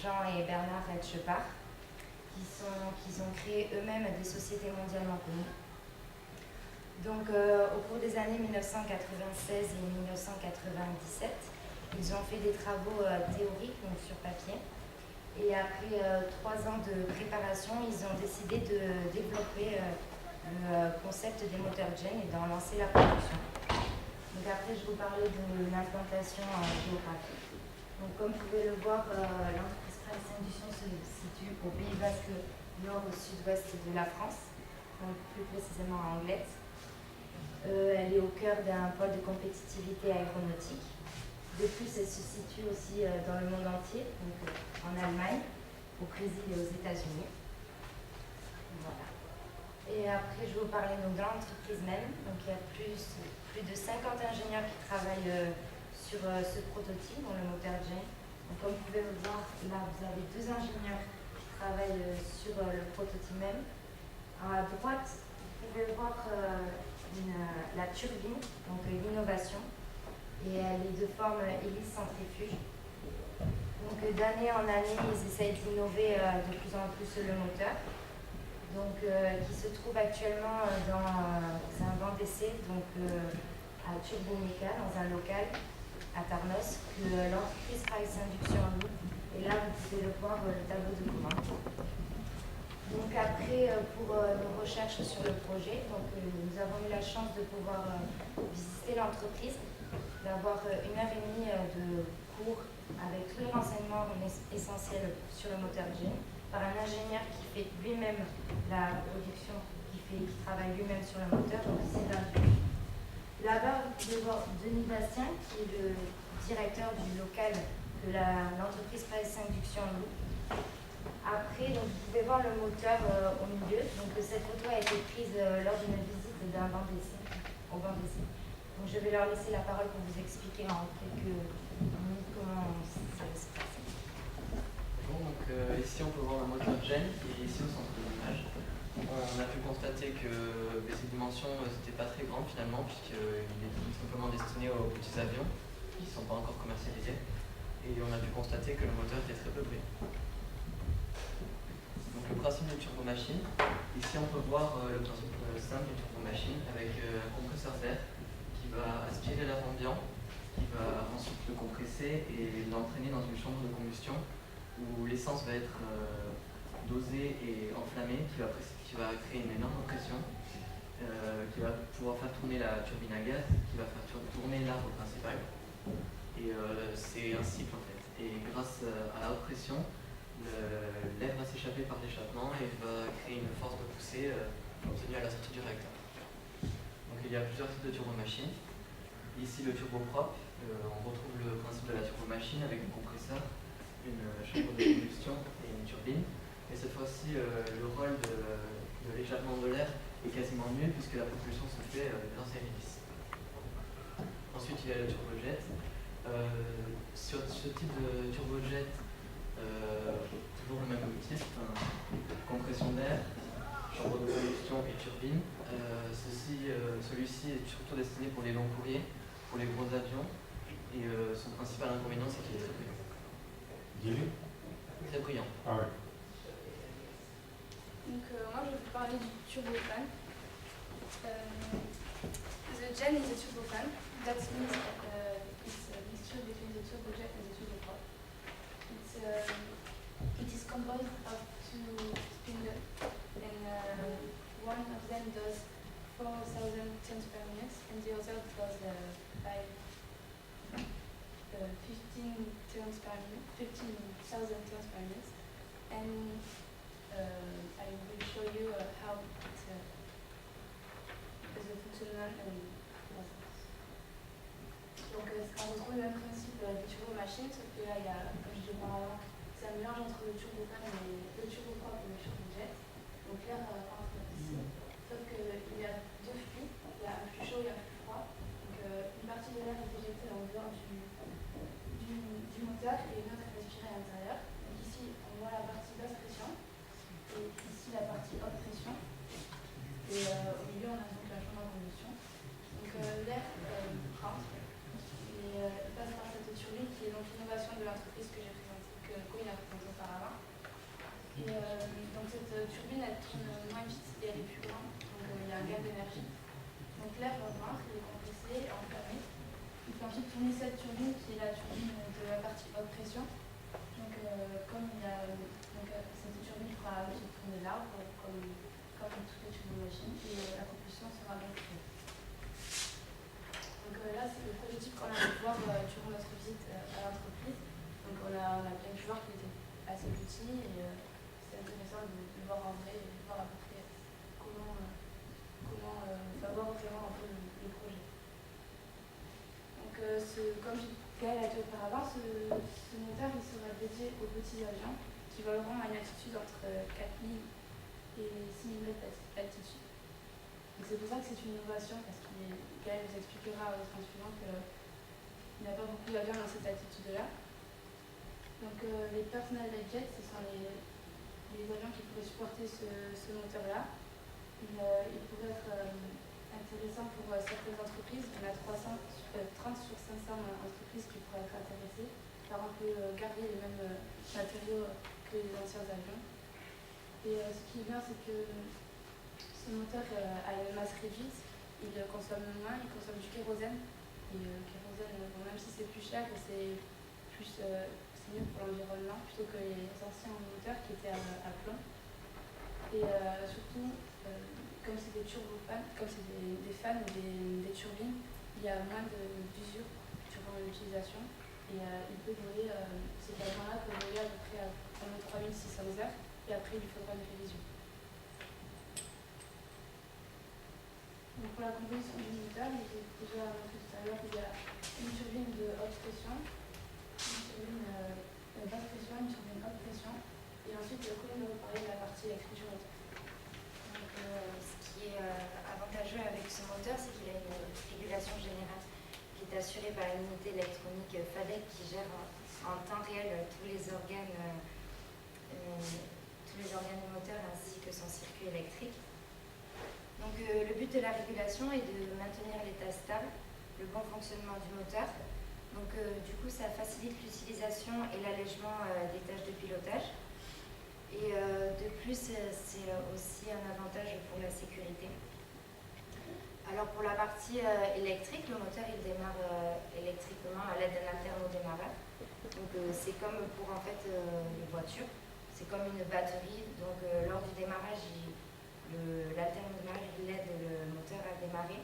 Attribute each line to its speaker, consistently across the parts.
Speaker 1: Jean et Bernard Etchepart, qui ont créé eux-mêmes des sociétés mondialement connues. Donc, au cours des années 1996 et 1997, ils ont fait des travaux théoriques, donc sur papier. Et après 3 ans de préparation, ils ont décidé de développer le concept des moteurs GEN et d'en lancer la production. Donc après, je vous parlais de l'implantation géographique. Donc comme vous pouvez le voir, l'entreprise Price Induction se situe au Pays Basque, nord au sud-ouest de la France, donc plus précisément à Anglet. Elle est au cœur d'un pôle de compétitivité aéronautique. De plus, elle se situe aussi dans le monde entier, donc en Allemagne, au Brésil et aux États-Unis. Voilà. Et après, je vais vous parler donc, de l'entreprise même. Donc, il y a plus de 50 ingénieurs qui travaillent sur ce prototype, dans le moteur GEN. Donc, comme vous pouvez le voir, là, vous avez 2 ingénieurs qui travaillent sur le prototype même. À droite, vous pouvez voir la turbine, donc l'innovation. Et elle est de forme hélice centrifuge. Donc d'année en année, ils essayent d'innover de plus en plus le moteur, donc qui se trouve actuellement dans un banc d'essai à Turboméca, dans un local à Tarnos, que l'entreprise Price Induction loue. Et là, vous pouvez le voir, le tableau de commande. Donc après, pour nos recherches sur le projet, nous avons eu la chance de pouvoir visiter l'entreprise, d'avoir 1h30 de cours avec tous les renseignements essentiels sur le moteur GEN par un ingénieur qui fait lui-même la production, qui travaille lui-même sur le moteur, donc Sylvain Dupuis. Là-bas, vous pouvez voir Denis Bastien, qui est le directeur du local de l'entreprise Price Induction loue. Après, donc, vous pouvez voir le moteur au milieu. Donc, cette photo a été prise lors d'une visite d'un banc d'essai, au banc d'essai. Donc, je vais leur laisser la parole pour vous expliquer en quelques minutes comment ça va se passer.
Speaker 2: Bon, donc ici on peut voir un moteur GEN qui est ici au centre de l'image. On a pu constater que ses dimensions n'étaient pas très grandes finalement, puisqu'il est tout simplement destiné aux petits avions qui ne sont pas encore commercialisés. Et on a pu constater que le moteur était très peu brillant. Donc le principe d'une turbomachine, ici on peut voir le principe simple d'une turbomachine avec un compresseur d'air qui va aspirer l'air ambiant, qui va ensuite le compresser et l'entraîner dans une chambre de combustion où l'essence va être dosée et enflammée, qui va créer une énorme pression, qui va pouvoir faire tourner la turbine à gaz, qui va faire tourner l'arbre principal. Et c'est un cycle en fait. Et grâce à la haute pression, l'air va s'échapper par l'échappement et va créer une force de poussée obtenue à la sortie du réacteur. Donc il y a plusieurs types de turbomachines. Ici le turboprop, on retrouve le principe de la turbomachine avec un compresseur, une chambre de combustion et une turbine. Et cette fois-ci, le rôle de l'échappement de l'air est quasiment nul puisque la propulsion se fait dans ces hélices. Ensuite, il y a le turbojet. Sur ce type de turbojet, toujours le même motif, compression d'air, chambre de combustion et turbine. Celui-ci est surtout destiné pour les longs courriers, pour les gros avions, et son principal inconvénient c'est qu'il est très brillant.
Speaker 3: Dis-le.
Speaker 2: Très brillant.
Speaker 3: Ah ouais.
Speaker 4: Donc moi je vais vous parler du turbofan. The GEN is a turbofan. That means it's a mixture between the turbojet and the turboprop. It is composed of 2 spindles, and one of them does 4,000 turns per minute, and the other does 15,000 turns per minute. And I will show you how it is a fonctionnement and process. Donc on retrouve le même principe du turbo-machine, sauf que là, il y a, comme je disais auparavant, c'est un mélange entre le turboprop et le turbojet. Donc l'air rentre ici. Sauf qu'il y a 2 flux, il y a un flux chaud et un flux froid. Donc une partie de l'air est éjectée en dehors du moteur et une autre est respirée à l'intérieur. Donc ici, on voit la partie basse pression et ici la partie haute pression. Et au milieu, on a donc la chambre à combustion. Donc l'air rentre et il passe par cette turbine qui est donc l'innovation de l'entreprise que j'ai présentée, que Corinne a présentée. tourne moins vite et elle est plus grande, donc il y a un gain d'énergie. Donc l'air rentre, il est compressé, enflammé. Il fait ensuite tourner cette turbine qui est la turbine de la partie haute pression. Donc cette turbine fera ensuite tourner l'arbre comme toutes les turbines machines et la propulsion sera donc faite. Donc là c'est le prototype qu'on a pu voir durant notre visite à l'entreprise. Donc on a bien pu voir qu'il était assez petit et c'est intéressant de le voir en vrai et de voir à peu près comment voir vraiment un peu le projet. Donc comme Gaël a dit auparavant, ce moteur il sera dédié aux petits avions qui voleront à une altitude entre 4000 et 6000 mètres d'altitude. Donc c'est pour ça que c'est une innovation parce que Gaël vous expliquera au train suivant qu'il n'y a pas beaucoup d'avions dans cette altitude-là. Donc les personnel jets, ce sont les avions qui pourraient supporter ce moteur-là. Il pourrait être intéressant pour certaines entreprises. On a 30 sur 500 entreprises qui pourraient être intéressées car on peut garder les mêmes matériaux que les anciens avions. Et ce qui est bien, c'est que ce moteur a une masse réduite, il consomme moins, il consomme du kérosène. Et kérosène, même si c'est plus cher, c'est mieux pour l'environnement plutôt que les anciens moteurs qui étaient à plomb. Et surtout, comme c'est des turbofans, comme c'est des fans ou des turbines, il y a moins d'usure durant l'utilisation. Et il peut voler, ces avions-là peuvent voler à peu près à 3600 heures et après il lui faudra une révision. Donc pour la composition du moteur, j'ai déjà montré tout à l'heure qu'il y a une turbine de haute pression, une turbine basse pression, une turbine haute pression, et ensuite Colin va vous parler de la partie électrique du moteur.
Speaker 1: Donc, ce qui est avantageux avec ce moteur, c'est qu'il a une régulation générale qui est assurée par une unité électronique FADEC qui gère en temps réel tous les organes du moteur ainsi que son circuit électrique. Donc le but de la régulation est de maintenir l'état stable, le bon fonctionnement du moteur. Donc du coup ça facilite l'utilisation et l'allègement des tâches de pilotage. Et de plus c'est aussi un avantage pour la sécurité. Alors pour la partie électrique, le moteur il démarre électriquement à l'aide d'un alternodémarreur. Donc c'est comme pour en fait les voitures, c'est comme une batterie. Donc lors du démarrage, l'alternodémarreur il aide le moteur à démarrer.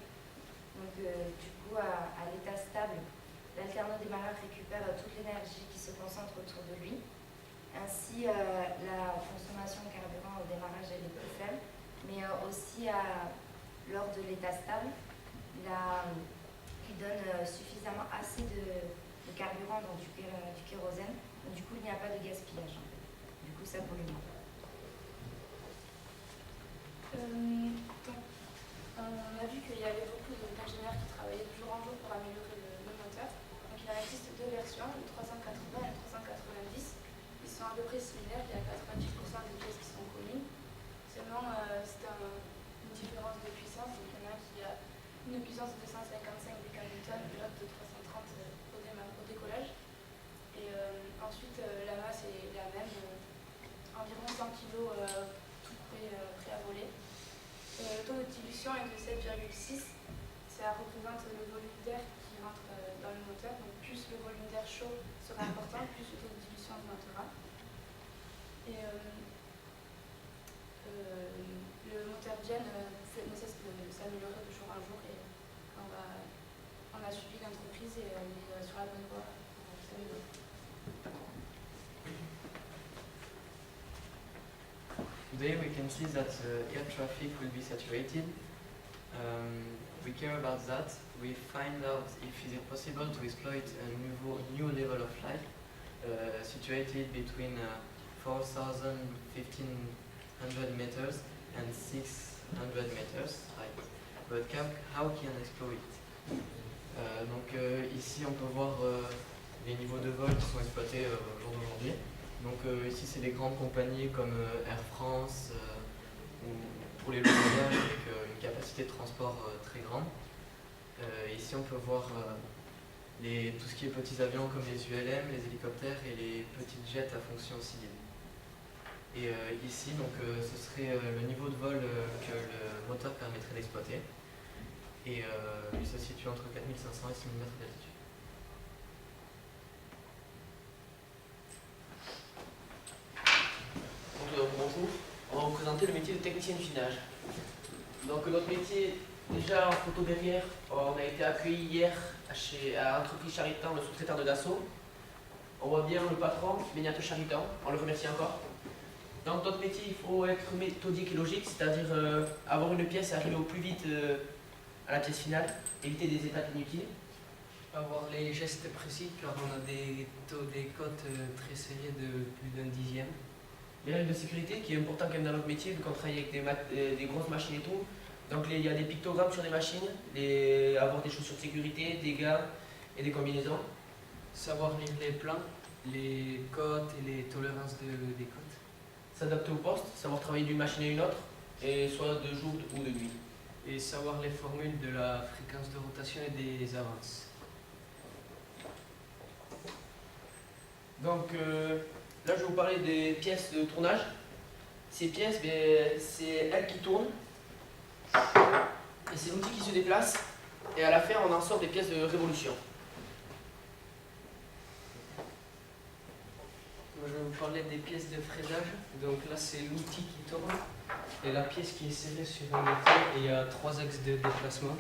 Speaker 1: Donc du coup à l'état stable, l'alternodémarreur récupère toute l'énergie qui se concentre autour de lui. Ainsi la consommation de carburant au démarrage elle est plus faible, mais aussi lors de l'état stable, il donne suffisamment assez de carburant, donc du kérosène. Donc, du coup, il n'y a pas de gaspillage. Du coup, ça pollue moins.
Speaker 4: On a vu qu'il y avait beaucoup d'ingénieurs qui travaillaient de jour en jour pour améliorer le moteur. Donc il en existe deux versions, le 380 et le 390. Ils sont à peu près similaires, il y a 90% des pièces qui sont communes. Seulement, c'est une différence de puissance. Donc il y en a qui a une puissance de 255 décamiltonnes et l'autre de 330 au décollage. Et ensuite, la masse est la même, environ 100 kg tout prêt à voler. Le taux de dilution est de 7,6. Ça représente le volume d'air qui rentre dans le moteur. Donc plus le volume d'air chaud sera important, plus le taux de dilution augmentera. Et le moteur Gen ne cesse de s'améliorer de jour en jour. Et on a suivi l'entreprise et on est sur la bonne voie pour s'améliorer.
Speaker 2: Today we can see that air traffic will be saturated. We care about that. We find out if it is possible to exploit a new level of flight situated between 4,000, 1,500 meters and 600 meters. Right? But how can I explore it? Ici on peut voir les niveaux de vol qui sont exploités au jour d'aujourd'hui. Donc ici c'est des grandes compagnies comme Air France ou pour les longs voyages avec une capacité de transport très grande. Ici on peut voir tout ce qui est petits avions comme les ULM, les hélicoptères et les petites jets à fonction civile. Et ici, donc, ce serait le niveau de vol que le moteur permettrait d'exploiter. Et il se situe entre 4500 et 6000 mètres d'altitude.
Speaker 3: Bonjour, on va vous présenter le métier de technicien d'usinage. Donc notre métier, déjà en photo derrière, on a été accueilli hier à l'entreprise Charitan, le sous-traitant de Dassault. On voit bien le patron, Beñat Charitan, on le remercie encore. Donc notre métier, il faut être méthodique et logique, c'est-à-dire avoir une pièce et arriver au plus vite à la pièce finale, éviter des étapes inutiles.
Speaker 5: Avoir les gestes précis car on a des cotes très serrées de plus d'un dixième.
Speaker 3: Les règles de sécurité qui est important quand même dans notre métier, vu qu'on travaille avec des grosses machines et tout. Donc il y a des pictogrammes sur les machines, avoir des chaussures de sécurité, des gants et des combinaisons.
Speaker 5: Savoir lire les plans, les cotes et les tolérances des cotes.
Speaker 3: S'adapter au poste, savoir travailler d'une machine à une autre, et soit de jour ou de nuit.
Speaker 5: Et savoir les formules de la fréquence de rotation et des avances.
Speaker 3: Donc là je vais vous parler des pièces de tournage. Ces pièces, c'est elles qui tournent. Et c'est l'outil qui se déplace. Et à la fin on en sort des pièces de révolution.
Speaker 5: Moi, je vais vous parler des pièces de fraisage. Donc là c'est l'outil qui tourne et la pièce qui est serrée sur un étau et il y a 3 axes de déplacement.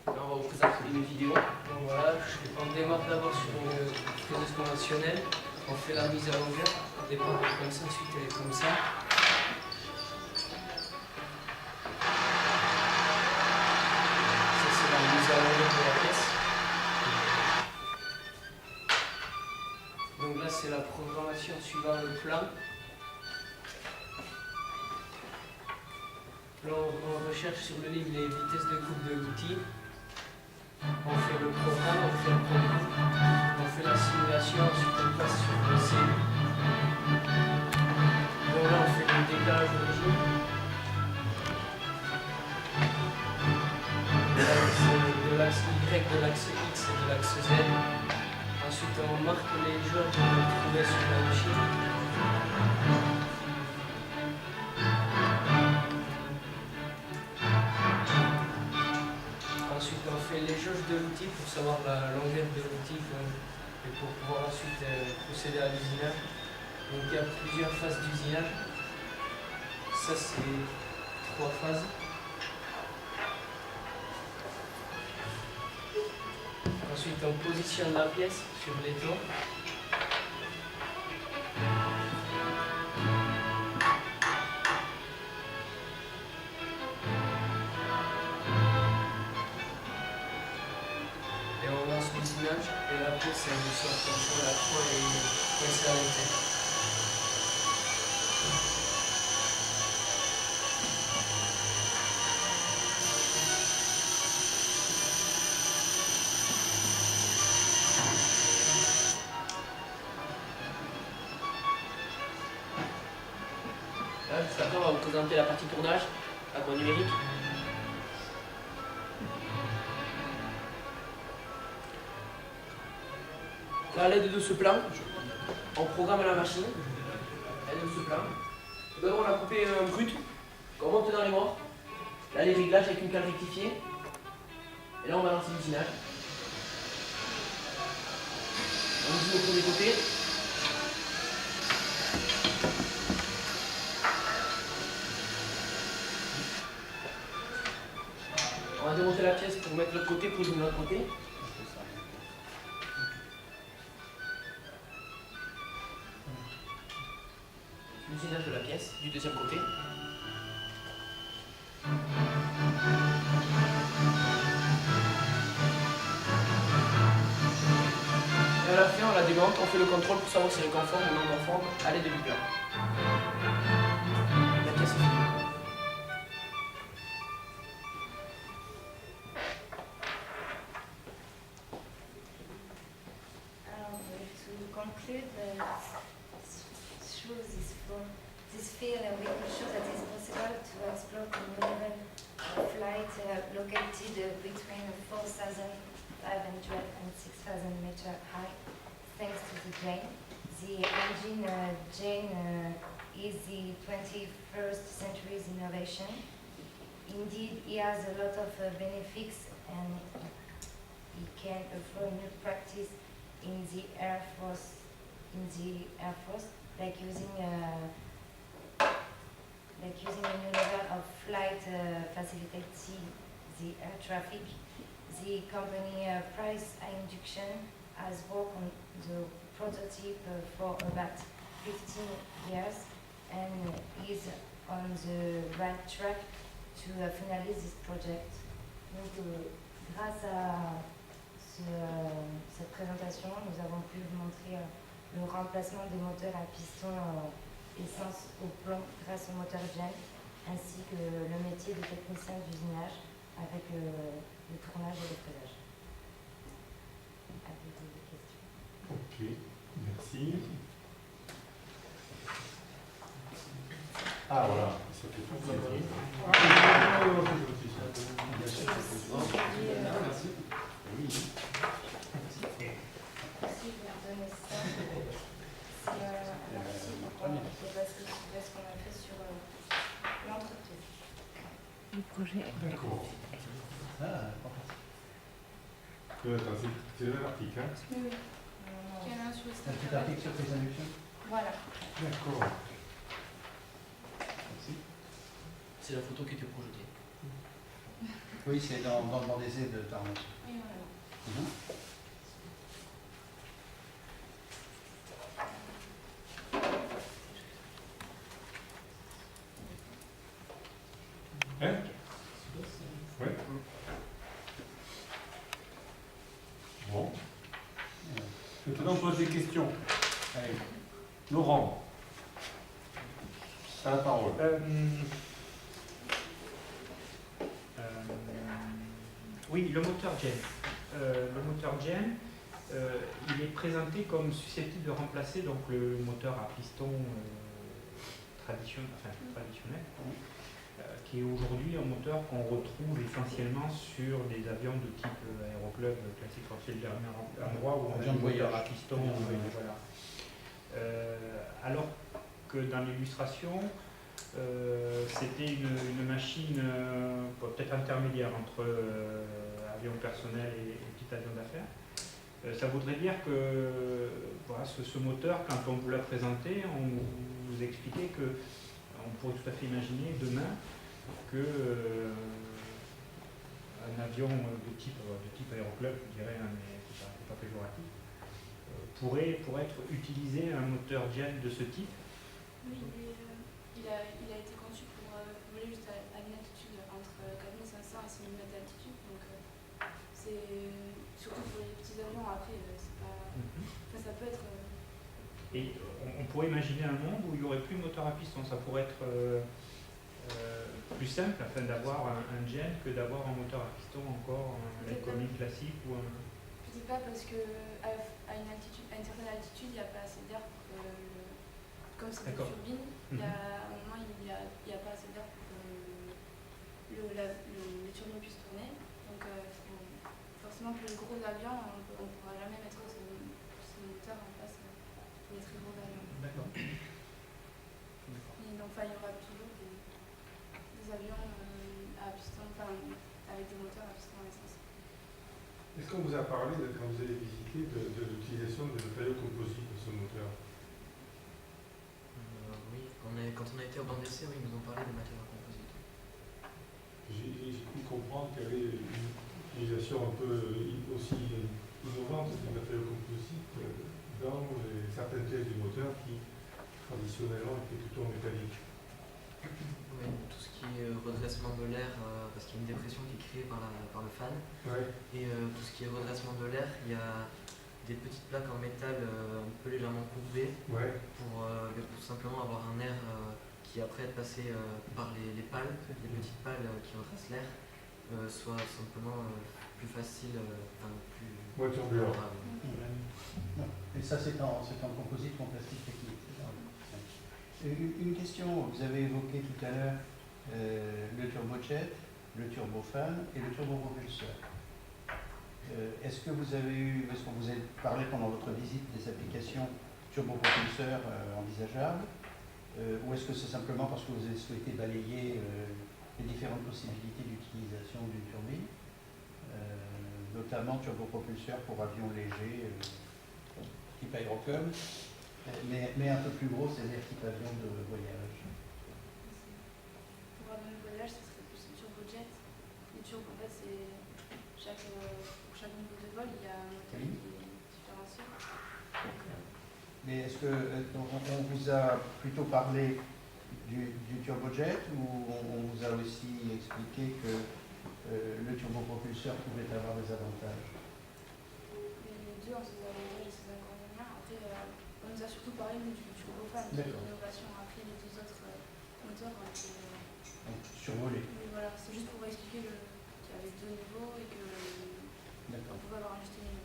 Speaker 3: Là on va vous présenter une vidéo.
Speaker 5: Donc voilà, on démarre d'abord sur une fraiseuse conventionnelle, on fait la mise à longueur, au départ elle est comme ça, ensuite elle est comme ça. Ça c'est la mise à longueur de la pièce. Donc là c'est la programmation suivant le plan. Là on recherche sur le livre les vitesses de coupe de l'outil. On fait le programme, on fait le concours, on fait la simulation, ensuite on passe sur le CU. Donc là on fait le décalage d'origine. De l'axe Y, de l'axe X et de l'axe Z. Ensuite on marque les jauges qu'on va trouver sur la machine. Ensuite on fait les jauges de l'outil pour savoir la longueur de l'outil et pour pouvoir ensuite procéder à l'usinage. Donc il y a plusieurs phases d'usinage. Ça c'est 3 phases. Ensuite on positionne la pièce sur l'étau. Et la pièce elle nous sort comme ça, la croix est coincée à l'intérieur.
Speaker 3: Là juste après on va vous présenter la partie tournage, à quoi numérique. Là, à l'aide de ce plan, on programme la machine. À l'aide de ce plan. D'abord, on a coupé un brut qu'on monte dans les morts. Là, les réglages avec une cale rectifiée. Et là, on va lancer l'usinage. On usine au premier côté. On va démonter la pièce pour mettre l'autre côté, pour usiner l'autre côté. L'usinage de la pièce, du deuxième côté. Et à la fin, on la démonte, on fait le contrôle pour savoir si elle est conforme ou non conforme à l'aide du plan. La pièce est finie.
Speaker 1: To conclude, shows this film, this film, we could show that it's possible to explore the new level flight located between 4,500 and 6,000 meters high, thanks to the Jane. The engine Jane is the 21st century's innovation. Indeed, he has a lot of benefits, and he can offer new practice in the Air Force. Like using a new level of flight facilitating the air traffic. The company Price Induction has worked on the prototype for about 15 years and is on the right track to finalize this project. Donc, grâce à cette présentation, nous avons pu vous montrer le remplacement des moteurs à piston essence au plomb grâce au moteur GEN, ainsi que le métier de technicien d'usinage avec le tournage et le freinage. Avez-vous des questions?
Speaker 6: Ok, merci. Ah voilà, ça fait tout plaisir. Merci. Oui.
Speaker 1: Si vous leur donnez ça, c'est un article parce qu'on a fait sur l'entreprise.
Speaker 7: Le projet.
Speaker 6: D'accord. Attends, c'est le même article, hein?
Speaker 4: Oui, oui.
Speaker 1: Non,
Speaker 4: Il y en a un sur le
Speaker 8: Un petit
Speaker 4: site.
Speaker 8: article sur tes inductions.
Speaker 1: voilà.
Speaker 6: D'accord.
Speaker 8: Merci.
Speaker 3: C'est la photo qui était projetée.
Speaker 8: Oui, c'est dans le banc d'essai de Tarnos.
Speaker 4: Oui, voilà.
Speaker 6: Hein? Ouais. Bon. Maintenant, on pose des questions. Allez. Laurent. T'as la parole.
Speaker 9: Oui, le moteur GEN. Le moteur GEN, il est présenté comme susceptible de remplacer donc, le moteur à piston traditionnel, qui est aujourd'hui un moteur qu'on retrouve essentiellement sur des avions de type aéroclub classique. C'est le dernier endroit où on a
Speaker 8: Avion
Speaker 9: un
Speaker 8: de
Speaker 9: moteur
Speaker 8: voyage.
Speaker 9: à piston. Voilà. Alors que dans l'illustration, c'était une machine peut-être intermédiaire entre avion personnel et petit avion d'affaires. Ça voudrait dire que voilà, ce moteur, quand on vous l'a présenté, on vous expliquait que on pourrait tout à fait imaginer demain que un avion de type aéroclub, je dirais, hein, mais c'est pas péjoratif, pourrait être utilisé un moteur GEN de ce type.
Speaker 4: Oui, il a été conçu pour voler juste à une altitude entre 4500 et 6000 mètres d'altitude. Donc, c'est surtout pour les petits avions. Après, c'est pas. Enfin, ça peut être.
Speaker 9: Et on pourrait imaginer un monde où il n'y aurait plus de moteur à piston. Ça pourrait être plus simple afin d'avoir un GEN que d'avoir un moteur à piston encore, un comique classique ou un.
Speaker 4: Peut-être pas parce que à une certaine altitude, il n'y a pas assez d'air pour que comme c'est une turbine, à un moment il n'y a pas assez d'air pour que le turbine puisse tourner. Donc forcément pour les gros avions, on ne pourra jamais mettre ce moteur en place pour les très gros avions.
Speaker 9: D'accord.
Speaker 4: Mais donc, il y aura toujours des avions à piston, avec des moteurs à piston à essence.
Speaker 6: Est-ce qu'on vous a parlé, quand vous avez visité, de l'utilisation de matériaux composites de ce moteur?
Speaker 2: Oui, quand on a été au banc d'essai, oui, ils nous ont parlé de matériaux composites.
Speaker 6: J'ai pu comprendre qu'il y avait une utilisation un peu aussi innovante des matériaux composites dans certaines pièces du moteur qui traditionnellement étaient plutôt métalliques.
Speaker 2: Oui, tout ce qui est redressement de l'air, parce qu'il y a une dépression qui est créée par le fan.
Speaker 6: Ouais.
Speaker 2: Et tout ce qui est redressement de l'air, il y a des petites plaques en métal un peu légèrement courbées pour simplement avoir un air qui après être passé par les pales, les petites pales qui redressent l'air, soit simplement plus facile, plus
Speaker 6: turbulent.
Speaker 8: Et ça, c'est en composite ou en plastique technique. Une question, vous avez évoqué tout à l'heure le turbojet. le turbofan et le turbopropulseur. Est-ce que vous avez parlé pendant votre visite des applications turbopropulseurs envisageables, ou est-ce que c'est simplement parce que vous avez souhaité balayer les différentes possibilités d'utilisation d'une turbine, notamment turbopropulseur pour avions légers, type aérocub, mais un peu plus gros, c'est-à-dire type avion de voyage?
Speaker 4: Pour avion de voyage, ce serait plus un turbojet. Les turbos, en fait, c'est pour chaque niveau de vol, il y a un moteur qui est différencié.
Speaker 8: Mais est-ce que on vous a plutôt parlé du turbojet, ou on vous a aussi expliqué que le turbopropulseur pouvait avoir des avantages?
Speaker 4: Les deux ont ses avantages et ses inconvénients. Après, on nous a surtout parlé du turbofan, qui est une innovation. Après, les deux autres moteurs ont été
Speaker 8: survolés.
Speaker 4: Mais voilà, c'est juste pour expliquer qu'il y avait deux niveaux et qu'on pouvait avoir un juste niveau.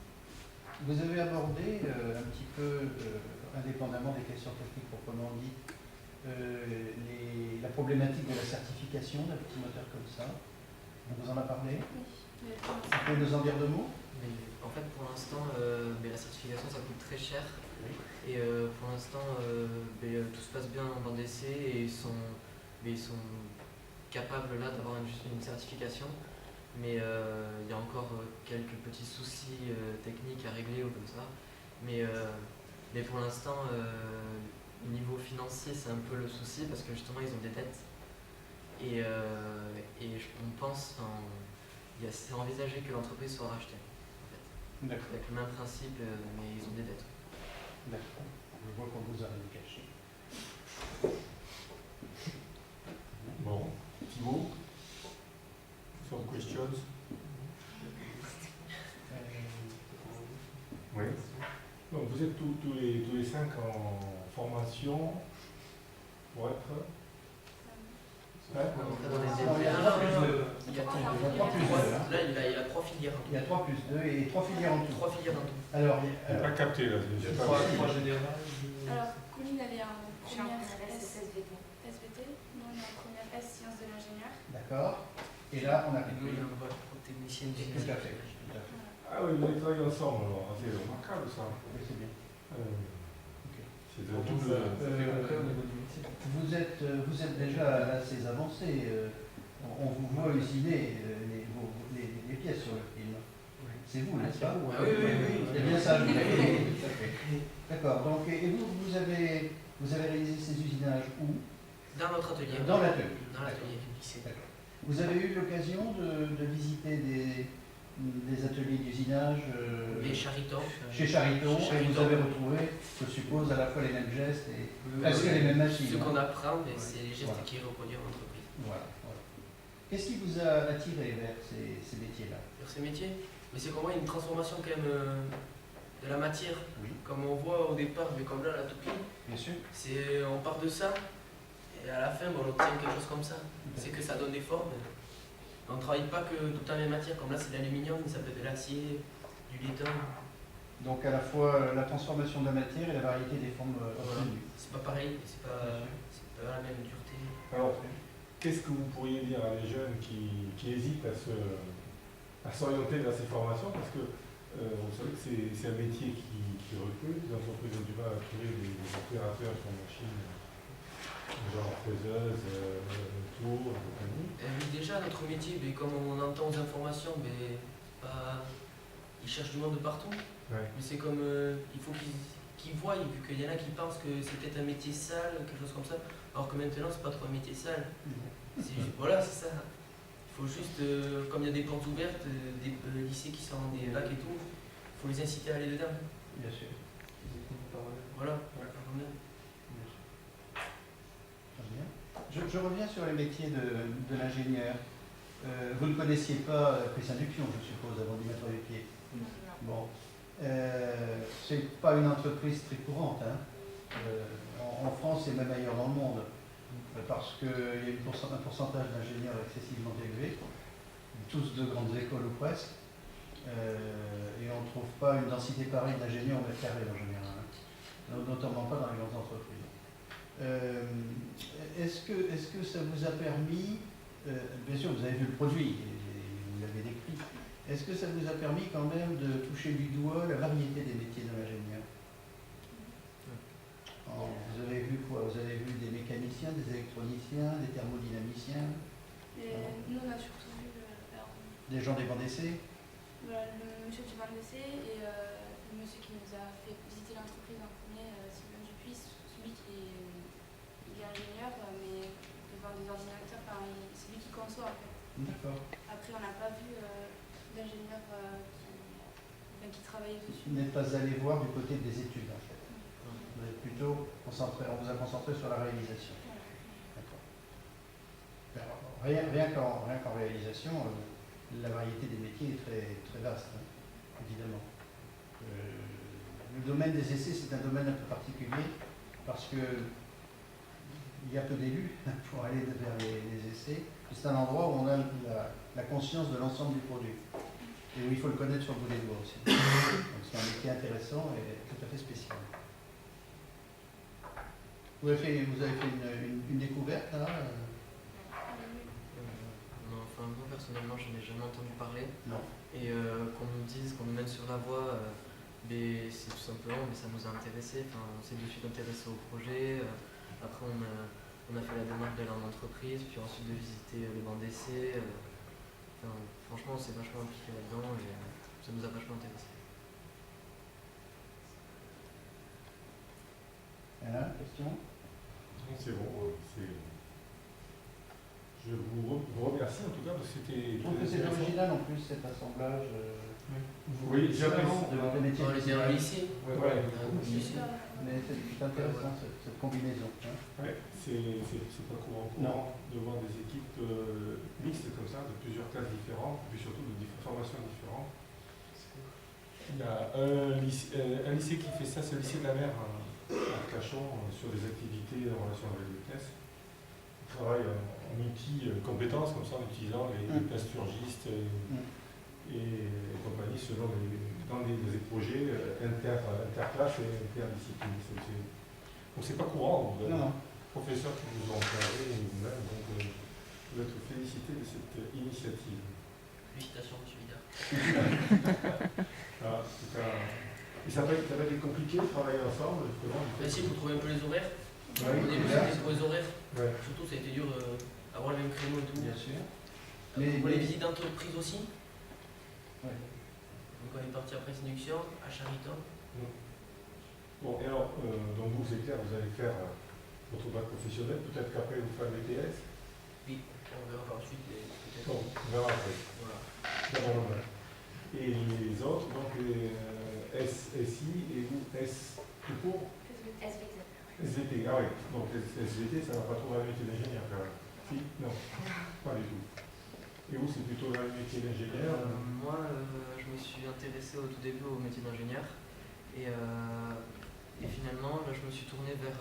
Speaker 8: Vous avez abordé un petit peu, indépendamment des questions techniques proprement dites, la problématique de la certification d'un petit moteur comme ça. On vous en a parlé?
Speaker 4: Oui.
Speaker 8: Vous pouvez nous en dire deux mots?
Speaker 2: En fait, pour l'instant, la certification, ça coûte très cher.
Speaker 8: Oui.
Speaker 2: Et pour l'instant, tout se passe bien dans d'essai et ils sont capables là d'avoir une certification. Mais il y a encore quelques petits soucis techniques à régler ou comme ça. Mais pour l'instant, niveau financier, c'est un peu le souci parce que justement, ils ont des dettes. Et on pense, c'est envisagé que l'entreprise soit rachetée. En fait. Avec le même principe, mais ils ont des dettes.
Speaker 8: D'accord. Je vois qu'on vous a rien caché.
Speaker 6: Bon, Thibaut, some questions? Oui. Donc vous êtes tous les 5 en formation pour être...
Speaker 2: Dans les
Speaker 3: Il y a
Speaker 8: Il y a 3 plus 2.
Speaker 3: Là, il y a 3 filières.
Speaker 8: Il y a 3 plus 2 et 3 filières en tout.
Speaker 3: 3 filières en tout.
Speaker 8: Alors,
Speaker 6: Je n'ai pas capté là.
Speaker 5: Il y a
Speaker 6: J'ai pas
Speaker 5: trois
Speaker 6: compris.
Speaker 5: générales.
Speaker 4: Alors, Colline, elle est en
Speaker 1: Je suis en
Speaker 4: première
Speaker 1: première S, SVT.
Speaker 4: SVT. Nous, on est en première S, sciences de l'ingénieur.
Speaker 8: d'accord. Et là, on a
Speaker 3: Nous, il y a un vote pour technicien
Speaker 8: Tout
Speaker 3: d'usine.
Speaker 8: à fait. Tout à fait.
Speaker 6: Ah oui, vous allez travailler ensemble alors. C'est remarquable ça.
Speaker 8: Oui, c'est bien.
Speaker 6: C'est un double...
Speaker 8: Vous êtes déjà assez avancé. On vous voit usiner les pièces sur le film. C'est vous, n'est-ce pas?
Speaker 3: Oui.
Speaker 8: C'est bien ça, je vous l'ai dit. Tout à fait. D'accord. Donc, et vous avez réalisé ces usinages où?
Speaker 3: Dans notre atelier.
Speaker 8: Dans l'atelier.
Speaker 3: Dans l'atelier du lycée.
Speaker 8: D'accord. Vous avez eu l'occasion de visiter des ateliers d'usinage
Speaker 3: Les Charitons.
Speaker 8: chez Chariton, et vous avez retrouvé, je suppose, à la fois les mêmes gestes et presque les mêmes machines.
Speaker 3: Ce qu'on apprend, mais c'est les gestes
Speaker 8: Voilà.
Speaker 3: qui reproduisent en entreprise.
Speaker 8: Voilà. Qu'est-ce qui vous a attiré vers ces métiers-là?
Speaker 3: Sur ces métiers, mais c'est qu'on voit une transformation quand même de la matière.
Speaker 8: Oui,
Speaker 3: Comme on voit au départ, mais comme là, la toupie,
Speaker 8: bien sûr.
Speaker 3: on part de ça, et à la fin, on obtient quelque chose comme ça. C'est que ça donne des formes. On ne travaille pas que toute la même matière, comme là c'est de l'aluminium, mais ça peut être de l'acier, du laiton.
Speaker 8: Donc à la fois la transformation de la matière et la variété des formes obtenues.
Speaker 3: C'est pas pareil, c'est pas la même dureté.
Speaker 6: Alors, qu'est-ce que vous pourriez dire à des jeunes qui hésitent à s'orienter vers ces formations? Parce que vous savez que c'est un métier qui recrute. Les entreprises ont du mal à trouver des opérateurs sur machine, genre faiseuse, tour, et compagnie.
Speaker 3: Oui, déjà, notre métier, comme on entend aux informations, ils cherchent du monde de partout.
Speaker 6: Ouais.
Speaker 3: Mais c'est comme, il faut qu'ils voient, vu qu'il y en a qui pensent que c'est peut-être un métier sale, quelque chose comme ça, alors que maintenant, c'est pas trop un métier sale. Voilà, c'est ça. Il faut juste, comme il y a des portes ouvertes, des lycées qui sont des bacs et tout, il faut les inciter à aller dedans.
Speaker 8: Bien sûr.
Speaker 3: Voilà.
Speaker 8: Très bien. Je reviens sur les métiers de l'ingénieur. Vous ne connaissiez pas Christian Dupion, je suppose, avant d'y mettre les pieds. Bon. C'est pas une entreprise très courante, hein. En France et même ailleurs dans le monde, parce qu'il y a un pourcentage d'ingénieurs excessivement élevé, tous de grandes écoles ou presque, et on ne trouve pas une densité pareille d'ingénieurs au mètre carré en général, hein, notamment pas dans les grandes entreprises. Est-ce que ça vous a permis bien sûr, vous avez vu le produit, et vous l'avez décrit. Est-ce que ça vous a permis quand même de toucher du doigt la variété des métiers de l'ingénieur? Vous avez vu quoi? Vous avez vu des mécaniciens, des électroniciens, des thermodynamiciens,
Speaker 4: Et nous, on a surtout vu
Speaker 8: des gens des bancs d'essai?
Speaker 4: voilà, le monsieur du banc d'essai et le monsieur qui nous a fait visiter l'entreprise en premier, Sylvain Dupuis, celui il est ingénieur, mais devant des ordinateurs, enfin, c'est lui qui conçoit en fait.
Speaker 8: D'accord.
Speaker 4: Après, on n'a pas vu d'ingénieur qui travaillait dessus.
Speaker 8: Vous n'êtes pas allé voir du côté des études en fait. Vous êtes plutôt concentré, on vous a concentré sur la réalisation. D'accord. Alors, rien qu'en réalisation, la variété des métiers est très vaste, hein, évidemment. Le domaine des essais, c'est un domaine un peu particulier parce que il y a peu d'élus pour aller vers les essais. C'est un endroit où on a la conscience de l'ensemble du produit et où il faut le connaître sur le bout des doigts aussi. Donc c'est un métier intéressant et tout à fait spécial. Vous avez fait une découverte là
Speaker 2: Non, enfin, moi personnellement, je n'ai jamais entendu parler.
Speaker 8: Non.
Speaker 2: Et qu'on nous dise, qu'on nous mène sur la voie, c'est tout simplement, mais ça nous a intéressés. Enfin, on s'est de suite intéressé au projet. Après, on a fait la démarche d'aller en entreprise, puis ensuite de visiter les bancs d'essai. Enfin, franchement, on s'est vachement impliqué là-dedans et ça nous a vachement intéressés.
Speaker 8: Question?
Speaker 6: Non, c'est bon. Je vous remercie en tout cas parce que c'était.
Speaker 8: Je trouve que c'est original en plus cet assemblage.
Speaker 6: Oui,
Speaker 8: jamais de métiers.
Speaker 3: On les a ici.
Speaker 6: Ouais.
Speaker 8: Mais c'est intéressant cette combinaison. Hein.
Speaker 6: Ouais, c'est pas courant de voir des équipes mixtes comme ça, de plusieurs classes différentes, et puis surtout de formations différentes. Il y a un lycée qui fait ça, c'est le lycée de la mer à Cachan, sur des activités en relation avec le CNES. Ils travaillent en multi-compétences, comme ça, en utilisant les plasturgistes et compagnie, selon dans des projets interclasses et interdisciplinaires. Donc c'est pas courant, vous avez des professeurs qui vous ont encadré et vous-même, donc vous êtes félicité de cette initiative.
Speaker 3: Félicitations, M. Vidal.
Speaker 6: Et ça va être compliqué de travailler ensemble, justement.
Speaker 3: Merci pour trouver un peu les horaires.
Speaker 6: Ouais,
Speaker 3: Au début, c'était pour les horaires.
Speaker 6: Ouais.
Speaker 3: Surtout, ça a été dur d'avoir le même créneau et tout.
Speaker 8: Bien sûr.
Speaker 3: Pour les visites d'entreprise aussi.
Speaker 8: Ouais.
Speaker 3: Donc on est parti après séduction à Chariton.
Speaker 6: Bon, et alors, donc vous, c'est clair, vous allez faire votre bac professionnel, peut-être qu'après vous ferez le BTS.
Speaker 3: Oui, on verra par la suite.
Speaker 6: Bon, on verra après.
Speaker 3: Voilà.
Speaker 6: D'abord le bac. Et les autres, donc SSI et ou S tout court
Speaker 1: SVT.
Speaker 6: SVT, ah oui, donc SVT, ça ne va pas trop dans le métier d'ingénieur quand même. Si? Non, pas du tout. Et vous, c'est plutôt dans le métier d'ingénieur?
Speaker 2: Moi, je me suis intéressé au tout début au métier d'ingénieur et finalement, là, je me suis tourné vers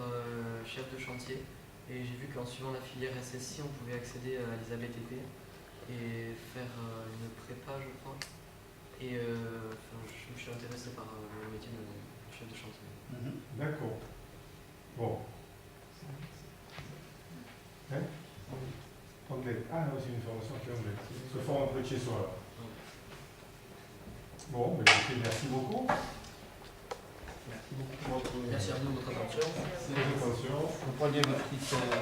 Speaker 2: chef de chantier et j'ai vu qu'en suivant la filière SSI, on pouvait accéder à l'ISA BTP et faire une prépa, je crois. Et je me suis intéressé par le métier de chef de chantier.
Speaker 6: D'accord. Bon. Hein? Anglais. Ah non, c'est une formation qui est anglaise. Se forme un peu de chez soi. Bon, mais écoutez, merci beaucoup. Merci beaucoup pour votre
Speaker 3: Merci à vous de votre attention.
Speaker 6: attention.
Speaker 8: Vous prenez votre petite chose là.